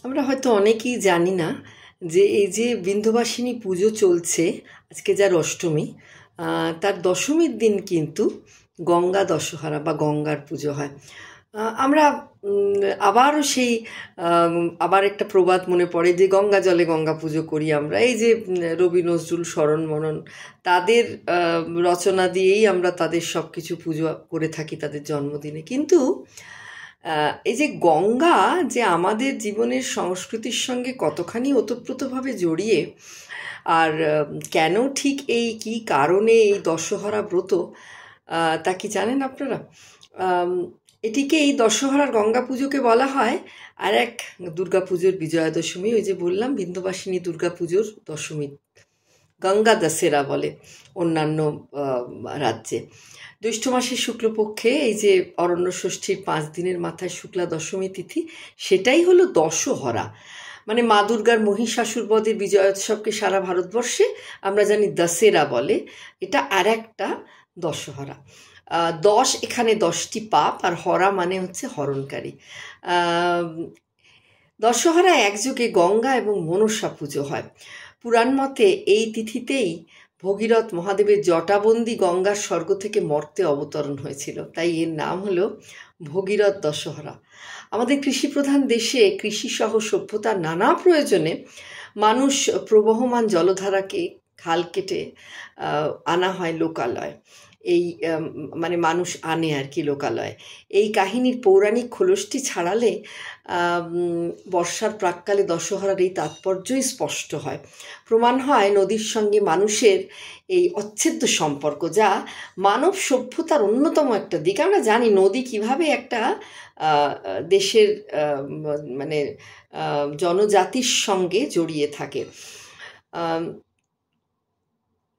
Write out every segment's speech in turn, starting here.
আমরা হয়তো অনেকেই জানি না যে এই যে বিন্ধ্যবাসিনী পুজো চলছে, আজকে যার অষ্টমী, তার দশমীর দিন কিন্তু গঙ্গা দশহরা বা গঙ্গার পুজো হয়। আমরা আবারও সেই আবার একটা প্রবাদ মনে পড়ে যে গঙ্গা জলে গঙ্গা পুজো করি আমরা। এই যে রবি নজরুল, শরণ মনন, তাদের রচনা দিয়েই আমরা তাদের সব কিছু পুজো করে থাকি তাদের জন্মদিনে। কিন্তু এই যে গঙ্গা যে আমাদের জীবনের সংস্কৃতির সঙ্গে কতখানি ওতপ্রোতভাবে জড়িয়ে, আর কেন ঠিক এই কী কারণে এই দশহরা ব্রত, তা কি জানেন আপনারা? এটিকে, এই দশহরার গঙ্গা পুজোকে বলা হয় আর এক দুর্গা পুজোর বিজয়া দশমী। ওই যে বললাম বিন্ধ্যবাসিনী দুর্গা পুজোর দশমী গঙ্গা দশেরা বলে অন্যান্য রাজ্যে। জ্যৈষ্ঠ মাসের শুক্লপক্ষে এই যে অরণ্য ষষ্ঠীর 5 দিনের মাথায় শুক্লা দশমী তিথি, সেটাই হলো দশহরা। মানে মা দুর্গার মহিষাসুর বধের বিজয়োৎসবকে সারা ভারতবর্ষে আমরা জানি দশেরা বলে। এটা আর একটা দশহরা। 10 এখানে 10টি পাপ, আর হরা মানে হচ্ছে হরণকারী। দশহরা একযুগে গঙ্গা এবং মনসা পুজো হয়। পুরাণ মতে এই তিথিতেই ভগীরথ মহাদেবের জটাবন্দি গঙ্গার স্বর্গ থেকে মর্তে অবতরণ হয়েছিল, তাই এর নাম হলো ভগীরথ দশহরা। আমাদের কৃষিপ্রধান দেশে কৃষিসহ সভ্যতার নানা প্রয়োজনে মানুষ প্রবহমান জলধারাকে খাল কেটে আনা হয় লোকালয়। এই মানে মানুষ আনে আর কি লোকালয়। এই কাহিনীর পৌরাণিক খোলসটি ছাড়ালে বর্ষার প্রাক্কালে দশহরার এই তাৎপর্যই স্পষ্ট হয়। প্রমাণ হয় নদীর সঙ্গে মানুষের এই অচ্ছেদ্য সম্পর্ক, যা মানব সভ্যতার অন্যতম একটা দিক। আমরা জানি নদী কিভাবে একটা দেশের মানে জনজাতির সঙ্গে জড়িয়ে থাকে।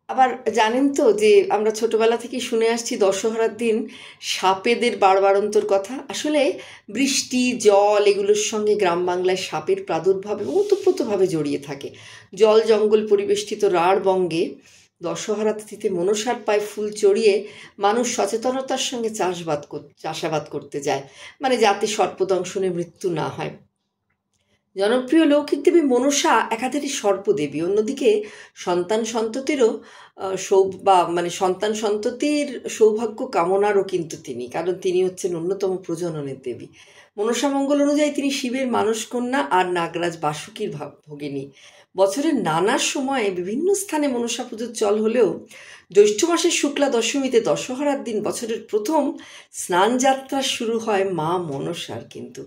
আবার জানেন তো যে আমরা ছোটবেলা থেকে শুনে আসছি দশহরার দিন সাপেদের বাড়বাড়ন্তর কথা। আসলে বৃষ্টি, জল এগুলোর সঙ্গে গ্রাম বাংলায় সাপের প্রাদুর্ভাব ওতপ্রোতভাবে জড়িয়ে থাকে। জল জঙ্গল পরিবেষ্টিত রাঢ়বঙ্গে দশহরা তিথিতে মনসার পায়ে ফুল চড়িয়ে মানুষ সচেতনতার সঙ্গে চাষাবাদ করতে যায়, মানে যাতে সর্পদংশনে মৃত্যু না হয়। জনপ্রিয় লৌকিক দেবী মনসা একাধারে সর্পদেবী, অন্যদিকে সন্তান সন্ততিরও সন্তান সন্ততির সৌভাগ্য কামনারও কিন্তু তিনি, কারণ তিনি হচ্ছেন অন্যতম প্রজননের দেবী। মনসা মঙ্গল অনুযায়ী তিনি শিবের মানসকন্যা আর নাগরাজ বাসুকীর ভগিনী। বছরের নানা সময়ে বিভিন্ন স্থানে মনসা পুজোর চল হলেও জ্যৈষ্ঠ মাসের শুক্লা দশমীতে দশহরার দিন বছরের প্রথম স্নানযাত্রা শুরু হয় মা মনসার। কিন্তু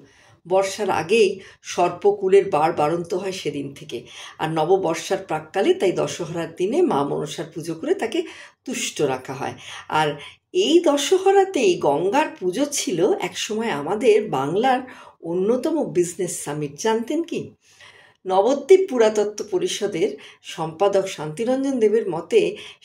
বর্ষার আগেই সর্পকুলের বাড়ন্ত হয় সেদিন থেকে, আর নববর্ষার প্রাক্কালে তাই দশহরার দিনে মা মনসার পুজো করে তাকে তুষ্ট রাখা হয়। আর এই দশহরাতেই গঙ্গার পুজো ছিল একসময় আমাদের বাংলার অন্যতম বিজনেস সামিট, জানতেন কি? নবদ্বীপ পুরাতত্ত্ব পরিষদের সম্পাদক শান্তিরঞ্জন দেবের মতে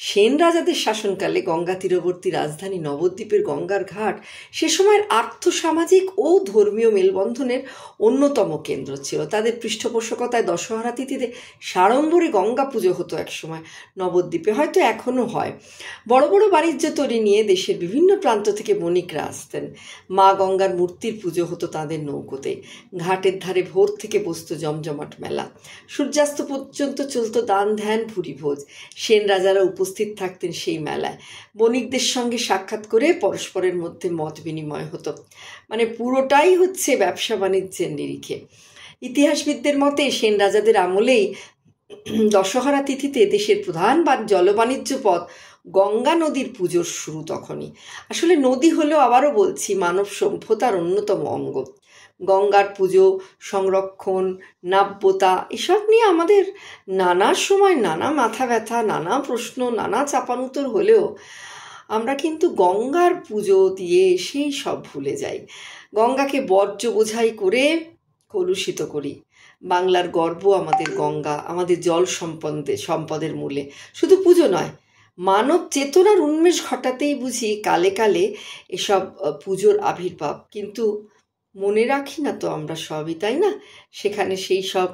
সেন রাজাদের শাসনকালে গঙ্গা তীরবর্তী রাজধানী নবদ্বীপের গঙ্গার ঘাট সে সময়ের আর্থসামাজিক ও ধর্মীয় মেলবন্ধনের অন্যতম কেন্দ্র ছিল। তাদের পৃষ্ঠপোষকতায় দশহরা তিথিতে সাড়ম্বরে গঙ্গা পুজো হতো একসময় নবদ্বীপে, হয়তো এখনও হয়। বড় বড় বাণিজ্য তরী নিয়ে দেশের বিভিন্ন প্রান্ত থেকে বণিকরা আসতেন। মা গঙ্গার মূর্তির পুজো হতো তাদের নৌকোতে। ঘাটের ধারে ভোর থেকে বসত জমজমাট মেলা। সূর্যাস্ত পর্যন্ত চলত দান ধ্যান ভুরি ভোজ। সেন রাজারা উপস্থিত থাকতেন সেই মেলায়। বণিকদের সঙ্গে সাক্ষাৎ করে পরস্পরের মধ্যে মত বিনিময় হতো। মানে পুরোটাই হচ্ছে ব্যবসা বাণিজ্যের নিরিখে। ইতিহাসবিদদের মতে সেন রাজাদের আমলেই দশহরা তিথিতে দেশের প্রধান জলবাণিজ্য পথ গঙ্গা নদীর পুজোর শুরু তখনই। আসলে নদী হলো, আবারও বলছি, মানব সভ্যতার অন্যতম অঙ্গ। গঙ্গার পুজো, সংরক্ষণ, নাব্যতা এসব নিয়ে আমাদের নানা সময় নানা মাথা ব্যথা, নানা প্রশ্ন, নানা চাপানুতর হলেও আমরা কিন্তু গঙ্গার পুজো দিয়ে সেই সব ভুলে যাই। গঙ্গাকে বর্জ্য বোঝাই করে কলুষিত করি। বাংলার গর্ব আমাদের গঙ্গা, আমাদের জল সম্পদের মূলে। শুধু পুজো নয়, মানব চেতনার উন্মেষ ঘটাতেই বুঝি কালে কালে এসব পুজোর আবির্ভাব। কিন্তু মনে রাখি না তো আমরা সবই, তাই না? সেখানে সেই সব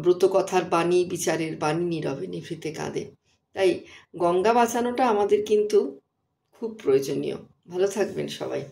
ব্রতকথার বাণী, বিচারের বাণী নীরবে নিভৃতে কাঁদে। তাই গঙ্গা বাঁচানোটা আমাদের কিন্তু খুব প্রয়োজনীয়। ভালো থাকবেন সবাই।